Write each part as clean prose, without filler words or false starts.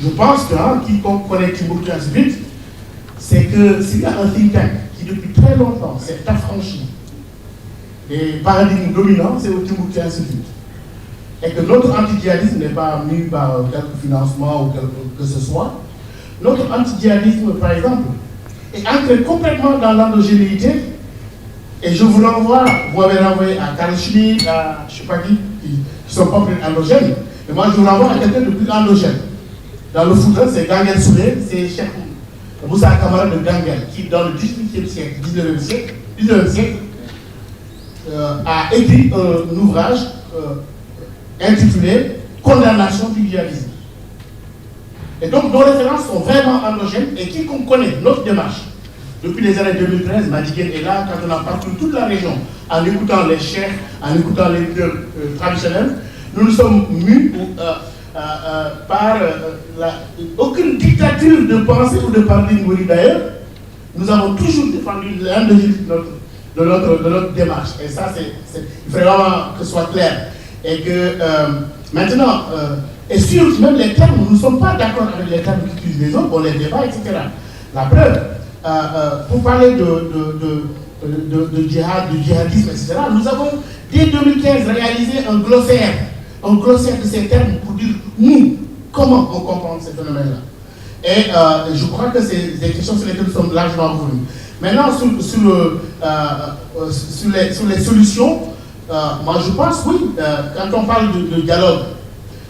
je pense que quiconque connaît Timbuktu ainsi de suite, c'est que s'il y a un think tank qui depuis très longtemps s'est affranchi des paradigmes dominants, c'est au Timbuktu ainsi de suite. Et que notre antidjihadisme n'est pas mu par quelque financement ou quelque que ce soit. Notre antidjihadisme, par exemple, est entré complètement dans l'endogénéité. Et je vous l'envoie, vous avez renvoyé à Carl Schmitt, à je ne sais pas qui sont pas plus endogènes. Et moi, je vous l'envoie à quelqu'un de plus endogène. Dans le football, c'est Ganguel Soulé, c'est Cheikh Moussa Kamara de Ganguel, qui, dans le 18e siècle, 19e siècle, a écrit un ouvrage intitulé Condamnation du djihadisme. Et donc, nos références sont vraiment endogènes et quiconque connaît notre démarche. Depuis les années 2013, Madiguel est là, quand on a parcouru toute la région, en écoutant les chefs, en écoutant les leaders traditionnels, nous nous sommes mus par aucune dictature de pensée ou de paradigme d'ailleurs. Nous avons toujours défendu l'endogénéité de notre démarche. Et ça, il faut vraiment que ce soit clair. Et que maintenant, et sur même les termes, nous ne sommes pas d'accord avec les termes qu'utilisent les autres, on les débat, etc. La preuve, pour parler de djihad, du djihadisme, etc., nous avons, dès 2015, réalisé un glossaire de ces termes pour dire, nous, comment on comprend ces phénomènes-là. Et je crois que c'est des questions sur lesquelles nous sommes largement revenus. Maintenant, sur les solutions, moi je pense, oui, quand on parle de dialogue,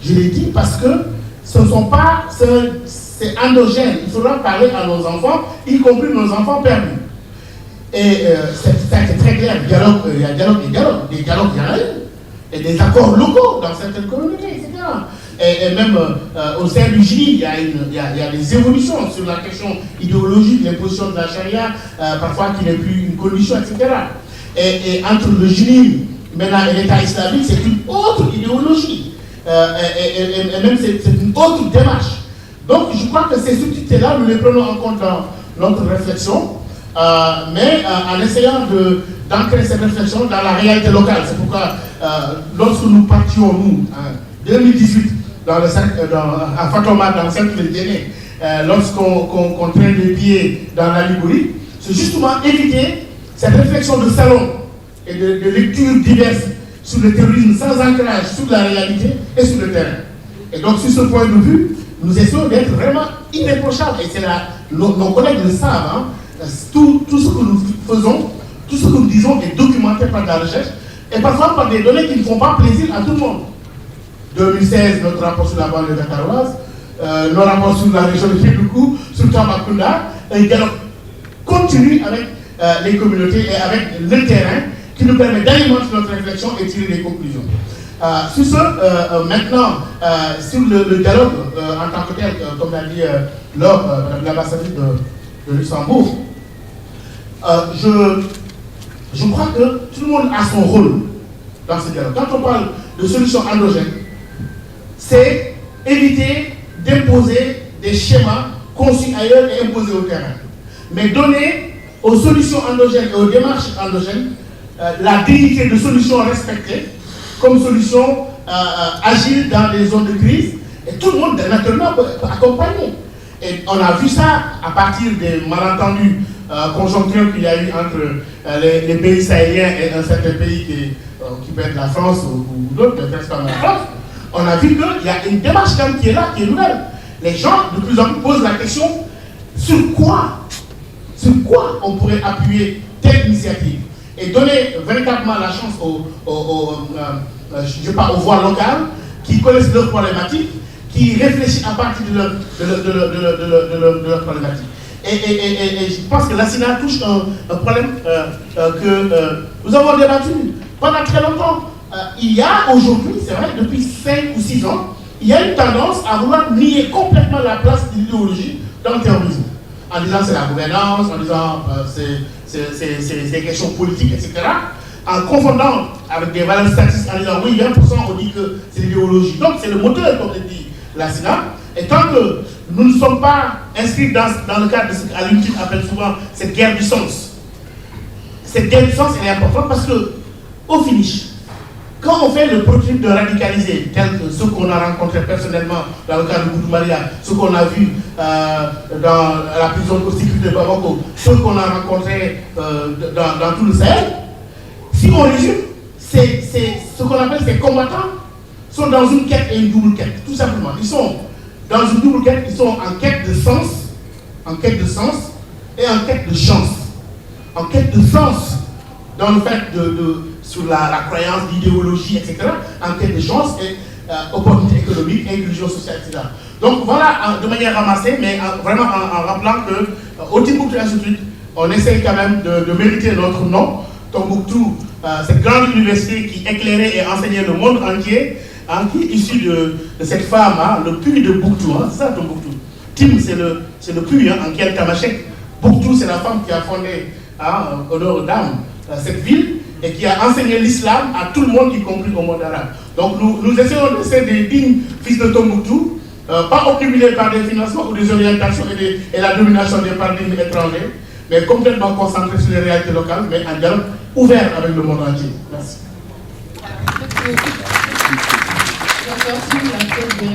je l'ai dit parce que ce ne sont pas, c'est endogène. Il faudra parler à nos enfants, y compris nos enfants perdus. Et c'est très clair, il y a dialogue et dialogue. Des dialogues, il y en a eu. Et des accords locaux dans certaines communautés, etc. Et même au sein du GINI, il y a des évolutions sur la question idéologique, l'imposition de la charia, parfois qui n'est plus une condition, etc. Et entre le GINI maintenant et l'État islamique, c'est une autre idéologie. Et même c'est une autre démarche. Donc je crois que ces subtilités-là, nous les prenons en compte dans notre réflexion, mais en essayant d'ancrer cette réflexion dans la réalité locale. C'est pourquoi lorsque nous partions, nous, en 2018, à Fatoma, dans le centre de Guinée, lorsqu'on traîne les pieds dans la Ligurie, c'est justement éviter cette réflexion de salon et de lectures diverses sur le terrorisme sans ancrage sur la réalité et sur le terrain. Et donc, sur ce point de vue, nous essayons d'être vraiment irréprochables. Et c'est nos collègues le savent. Hein, tout ce que nous faisons, tout ce que nous disons est documenté par la recherche et parfois par des données qui ne font pas plaisir à tout le monde. 2016, notre rapport sur la banlieue dakaroise, nos rapports sur la région de Kédougou, sur Tambacounda, un dialogue continu avec les communautés et avec le terrain qui nous permet d'alimenter notre réflexion et tirer des conclusions. Sur ce, maintenant, sur le dialogue en tant que tel, comme l'a dit l'ambassadrice de Luxembourg, je crois que tout le monde a son rôle dans ce dialogue. Quand on parle de solutions endogènes, c'est éviter d'imposer des schémas conçus ailleurs et imposés au terrain. Mais donner aux solutions endogènes et aux démarches endogènes la dignité de solutions respectées comme solution agile dans les zones de crise. Et tout le monde, naturellement, peut accompagner. Et on a vu ça à partir des malentendus conjoncturels qu'il y a eu entre les pays sahéliens et un certain pays qui peut être la France ou d'autres, peut-être comme la France. On a vu qu'il y a une démarche quand même qui est là, qui est nouvelle. Les gens, de plus en plus, posent la question sur quoi on pourrait appuyer telle initiative et donner véritablement la chance aux voix locales qui connaissent leurs problématiques, qui réfléchissent à partir de leurs problématiques. Et je pense que la SINA touche un problème que nous avons débattu pendant très longtemps. Il y a aujourd'hui, c'est vrai, depuis 5 ou 6 ans, il y a une tendance à vouloir nier complètement la place de l'idéologie dans le terrorisme. En disant c'est la gouvernance, en disant c'est des questions politiques, etc. En confondant avec des valeurs statistiques, en disant oui, 20% on dit que c'est l'idéologie. Donc c'est le moteur, comme le dit la SINA. Et tant que nous ne sommes pas inscrits dans le cadre de ce qu'à l'UNITIL appelle souvent cette guerre du sens. Cette guerre du sens, elle est importante parce que, au finish, Quand on fait le prototype de radicaliser, tel que ceux qu'on a rencontrés personnellement dans le cas de Boudou Maria, ceux qu'on a vus dans la prison de sécurité de Bamako, ceux qu'on a rencontrés dans tout le Sahel, si on résume, c'est ce qu'on appelle ces combattants sont dans une quête et une double quête, tout simplement. Ils sont dans une double quête, ils sont en quête de sens et en quête de chance. En quête de sens dans le fait sur la croyance, l'idéologie, etc. En quête de chance et opportunité économique, inclusion sociale, etc. Donc voilà, de manière ramassée, mais vraiment en rappelant qu'au Timbuktu Institute, on essaye quand même de mériter notre nom. Tombouctou, cette grande université qui éclairait et enseignait le monde entier, qui est issue de cette femme, le puits de Bouctou, c'est ça Tombouctou. Tim, c'est le puits en Kiel Tamashek. Bouctou, c'est la femme qui a fondé, au nord d'Am, cette ville, et qui a enseigné l'islam à tout le monde, y compris au monde arabe. Donc nous essayons de ser des dignes fils de Tombouctou, pas obnubilés par des financements ou des orientations et la domination des paradigmes étrangers, mais complètement concentrés sur les réalités locales, mais en dialogue ouvert avec le monde entier. Merci.